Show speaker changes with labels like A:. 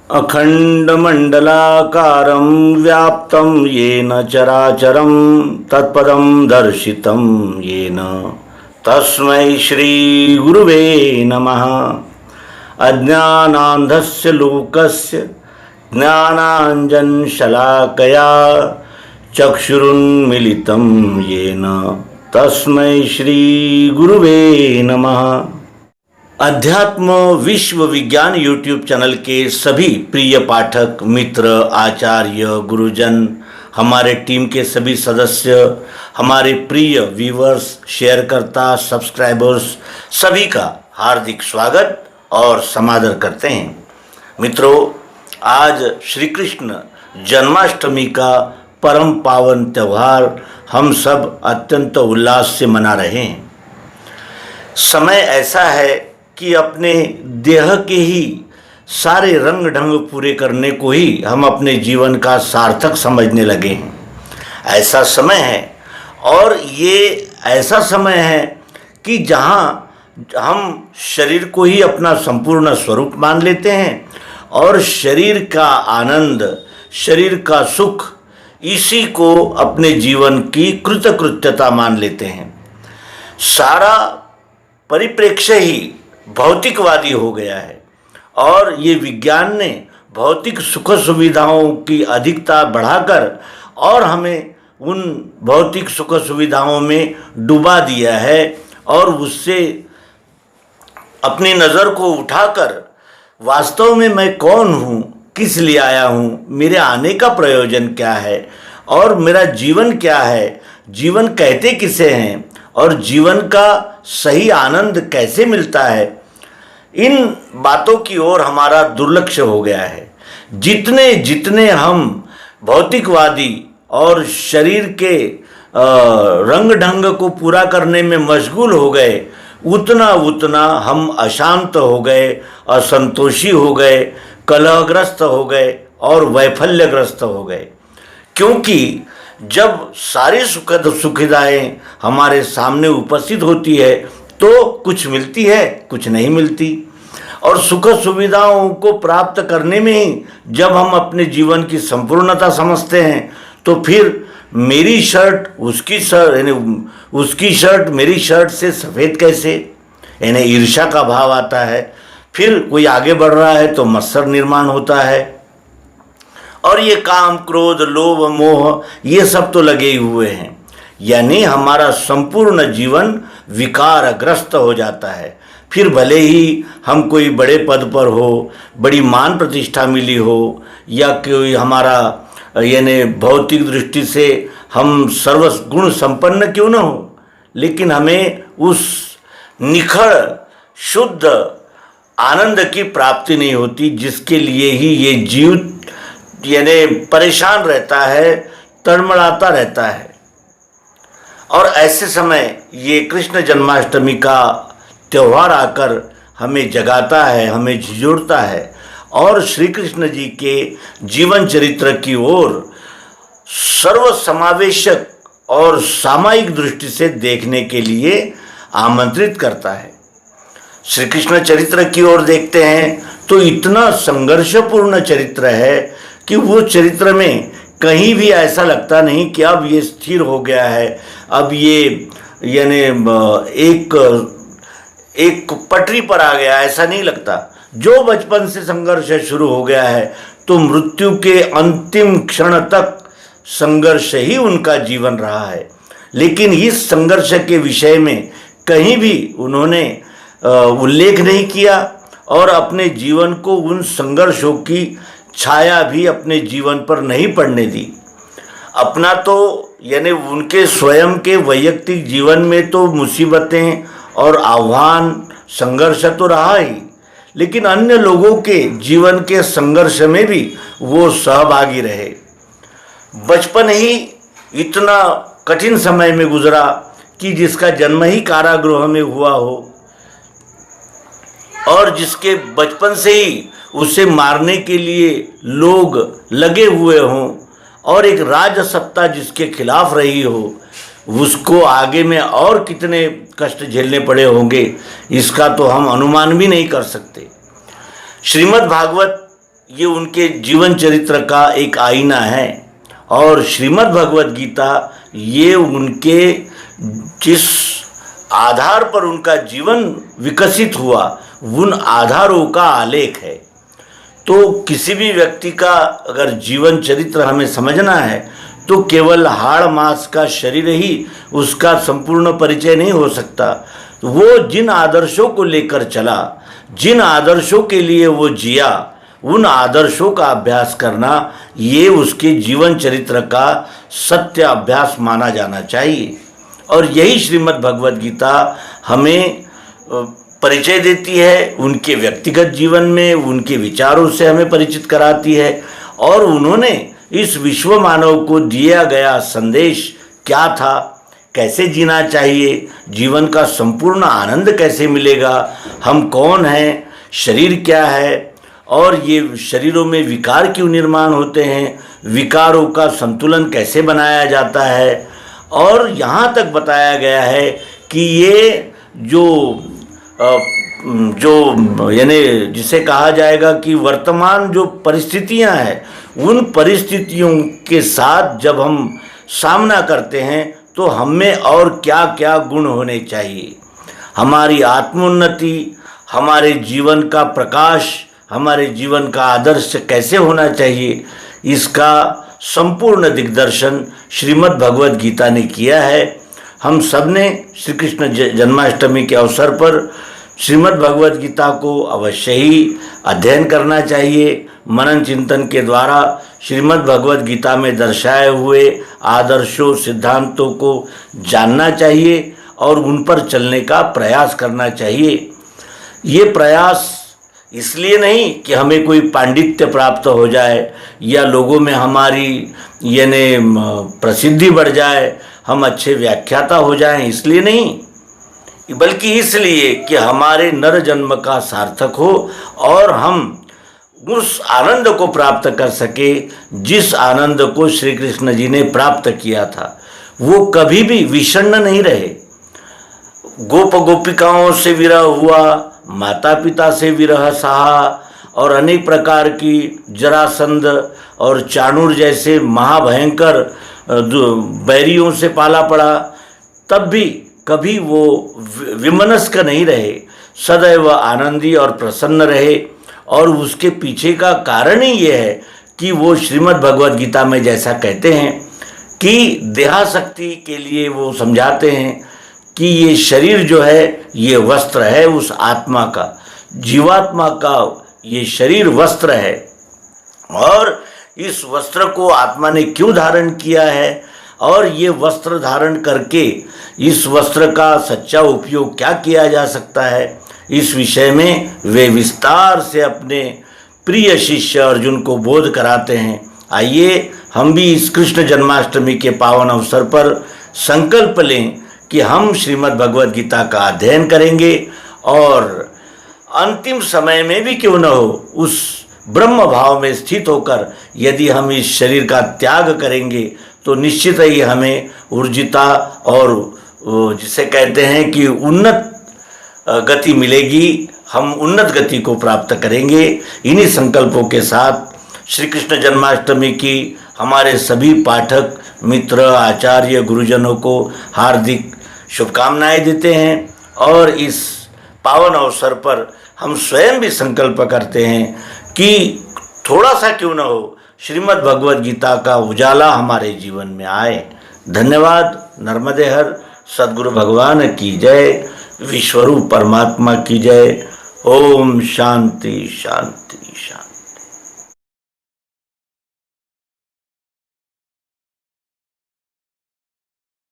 A: अखंडमंडलाकारं व्याप्तं येन चराचरं तत्पदं दर्शितं येन तस्मै श्री गुरुवे नमः। अज्ञानान्धस्य लोकस्य ज्ञानाञ्जनशलाकया चक्षुरुन्मीलितं येन तस्मै श्री गुरुवे नमः। अध्यात्म विश्व विज्ञान यूट्यूब चैनल के सभी प्रिय पाठक मित्र आचार्य गुरुजन, हमारे टीम के सभी सदस्य, हमारे प्रिय व्यूवर्स, शेयरकर्ता, सब्सक्राइबर्स, सभी का हार्दिक स्वागत और समादर करते हैं। मित्रों, आज श्री कृष्ण जन्माष्टमी का परम पावन त्यौहार हम सब अत्यंत उल्लास से मना रहे हैं। समय ऐसा है कि अपने देह के ही सारे रंग ढंग पूरे करने को ही हम अपने जीवन का सार्थक समझने लगे हैं। ऐसा समय है और ये ऐसा समय है कि जहाँ हम शरीर को ही अपना संपूर्ण स्वरूप मान लेते हैं और शरीर का आनंद, शरीर का सुख, इसी को अपने जीवन की कृतकृत्यता मान लेते हैं। सारा परिप्रेक्ष्य ही भौतिकवादी हो गया है और ये विज्ञान ने भौतिक सुख सुविधाओं की अधिकता बढ़ाकर और हमें उन भौतिक सुख सुविधाओं में डुबा दिया है और उससे अपनी नज़र को उठाकर वास्तव में मैं कौन हूँ, किस लिए आया हूँ, मेरे आने का प्रयोजन क्या है और मेरा जीवन क्या है, जीवन कहते किसे हैं और जीवन का सही आनंद कैसे मिलता है, इन बातों की ओर हमारा दुर्लक्ष्य हो गया है। जितने जितने हम भौतिकवादी और शरीर के रंग ढंग को पूरा करने में मशगूल हो गए, उतना उतना हम अशांत हो गए, असंतोषी हो गए, कलहग्रस्त हो गए और वैफल्यग्रस्त हो गए। क्योंकि जब सारी सुखद सुविधाएं हमारे सामने उपस्थित होती है तो कुछ मिलती है, कुछ नहीं मिलती। और सुख सुविधाओं को प्राप्त करने में ही जब हम अपने जीवन की संपूर्णता समझते हैं तो फिर मेरी शर्ट उसकी शर्ट, यानी उसकी शर्ट मेरी शर्ट से सफ़ेद कैसे, यानी ईर्ष्या का भाव आता है। फिर कोई आगे बढ़ रहा है तो मत्सर निर्माण होता है और ये काम, क्रोध, लोभ, मोह, ये सब तो लगे हुए हैं। यानी हमारा संपूर्ण जीवन विकारग्रस्त हो जाता है। फिर भले ही हम कोई बड़े पद पर हो, बड़ी मान प्रतिष्ठा मिली हो, या कोई हमारा यानी भौतिक दृष्टि से हम सर्वगुण संपन्न क्यों न हो, लेकिन हमें उस निखर शुद्ध आनंद की प्राप्ति नहीं होती जिसके लिए ही ये जीव यानी परेशान रहता है, तड़मड़ाता रहता है। और ऐसे समय ये कृष्ण जन्माष्टमी का त्यौहार आकर हमें जगाता है, हमें झिझोड़ता है और श्री कृष्ण जी के जीवन चरित्र की ओर सर्वसमावेशक और सामायिक दृष्टि से देखने के लिए आमंत्रित करता है। श्री कृष्ण चरित्र की ओर देखते हैं तो इतना संघर्षपूर्ण चरित्र है कि वो चरित्र में कहीं भी ऐसा लगता नहीं कि अब ये स्थिर हो गया है, अब ये यानी एक पटरी पर आ गया, ऐसा नहीं लगता। जो बचपन से संघर्ष शुरू हो गया है तो मृत्यु के अंतिम क्षण तक संघर्ष ही उनका जीवन रहा है। लेकिन इस संघर्ष के विषय में कहीं भी उन्होंने उल्लेख नहीं किया और अपने जीवन को उन संघर्षों की छाया भी अपने जीवन पर नहीं पड़ने दी। अपना तो यानी उनके स्वयं के वैयक्तिक जीवन में तो मुसीबतें और आह्वान, संघर्ष तो रहा ही, लेकिन अन्य लोगों के जीवन के संघर्ष में भी वो सहभागी रहे। बचपन ही इतना कठिन समय में गुजरा कि जिसका जन्म ही कारागृह में हुआ हो और जिसके बचपन से ही उसे मारने के लिए लोग लगे हुए हों और एक राजसत्ता जिसके खिलाफ रही हो, उसको आगे में और कितने कष्ट झेलने पड़े होंगे, इसका तो हम अनुमान भी नहीं कर सकते। श्रीमद् भागवत ये उनके जीवन चरित्र का एक आईना है और श्रीमद् भगवद गीता ये उनके जिस आधार पर उनका जीवन विकसित हुआ उन आधारों का आलेख है। तो किसी भी व्यक्ति का अगर जीवन चरित्र हमें समझना है तो केवल हाड़ मांस का शरीर ही उसका संपूर्ण परिचय नहीं हो सकता। वो जिन आदर्शों को लेकर चला, जिन आदर्शों के लिए वो जिया, उन आदर्शों का अभ्यास करना ये उसके जीवन चरित्र का सत्य अभ्यास माना जाना चाहिए। और यही श्रीमद् भगवद गीता हमें परिचय देती है, उनके व्यक्तिगत जीवन में उनके विचारों से हमें परिचित कराती है और उन्होंने इस विश्व मानव को दिया गया संदेश क्या था, कैसे जीना चाहिए, जीवन का संपूर्ण आनंद कैसे मिलेगा, हम कौन हैं, शरीर क्या है और ये शरीरों में विकार क्यों निर्माण होते हैं, विकारों का संतुलन कैसे बनाया जाता है। और यहाँ तक बताया गया है कि ये जो यानी जिसे कहा जाएगा कि वर्तमान जो परिस्थितियाँ हैं उन परिस्थितियों के साथ जब हम सामना करते हैं तो हमें और क्या क्या गुण होने चाहिए, हमारी आत्मोन्नति, हमारे जीवन का प्रकाश, हमारे जीवन का आदर्श कैसे होना चाहिए, इसका संपूर्ण दिग्दर्शन श्रीमद् भगवद गीता ने किया है। हम सब ने श्री कृष्ण जन्माष्टमी के अवसर पर श्रीमद् भगवद गीता को अवश्य ही अध्ययन करना चाहिए। मनन चिंतन के द्वारा श्रीमद् भगवद गीता में दर्शाए हुए आदर्शों, सिद्धांतों को जानना चाहिए और उन पर चलने का प्रयास करना चाहिए। ये प्रयास इसलिए नहीं कि हमें कोई पांडित्य प्राप्त हो जाए या लोगों में हमारी यानी प्रसिद्धि बढ़ जाए, हम अच्छे व्याख्याता हो जाएं, इसलिए नहीं, बल्कि इसलिए कि हमारे नर जन्म का सार्थक हो और हम उस आनंद को प्राप्त कर सके जिस आनंद को श्री कृष्ण जी ने प्राप्त किया था। वो कभी भी विषण्ण नहीं रहे। गोप गोपिकाओं से विरह हुआ, माता पिता से विरह सहा और अनेक प्रकार की जरासंध और चाणूर जैसे महाभयंकर बैरियों से पाला पड़ा, तब भी कभी वो विमनस्क नहीं रहे, सदैव आनंदी और प्रसन्न रहे। और उसके पीछे का कारण ही ये है कि वो श्रीमद् भगवद गीता में जैसा कहते हैं कि देहाशक्ति के लिए वो समझाते हैं कि ये शरीर जो है ये वस्त्र है उस आत्मा का, जीवात्मा का ये शरीर वस्त्र है और इस वस्त्र को आत्मा ने क्यों धारण किया है और ये वस्त्र धारण करके इस वस्त्र का सच्चा उपयोग क्या किया जा सकता है, इस विषय में वे विस्तार से अपने प्रिय शिष्य अर्जुन को बोध कराते हैं। आइए हम भी इस कृष्ण जन्माष्टमी के पावन अवसर पर संकल्प लें कि हम श्रीमद् भगवद गीता का अध्ययन करेंगे और अंतिम समय में भी क्यों न हो उस ब्रह्म भाव में स्थित होकर यदि हम इस शरीर का त्याग करेंगे तो निश्चित ही हमें ऊर्जिता और जिसे कहते हैं कि उन्नत गति मिलेगी, हम उन्नत गति को प्राप्त करेंगे। इन्हीं संकल्पों के साथ श्री कृष्ण जन्माष्टमी की हमारे सभी पाठक मित्र, आचार्य, गुरुजनों को हार्दिक शुभकामनाएं देते हैं और इस पावन अवसर पर हम स्वयं भी संकल्प करते हैं कि थोड़ा सा क्यों न हो श्रीमद् भगवद गीता का उजाला हमारे जीवन में आए। धन्यवाद। नर्मदे हर। सद्गुरु भगवान की जय। विश्वरूप परमात्मा की जय। ओम शांति शांति शांति।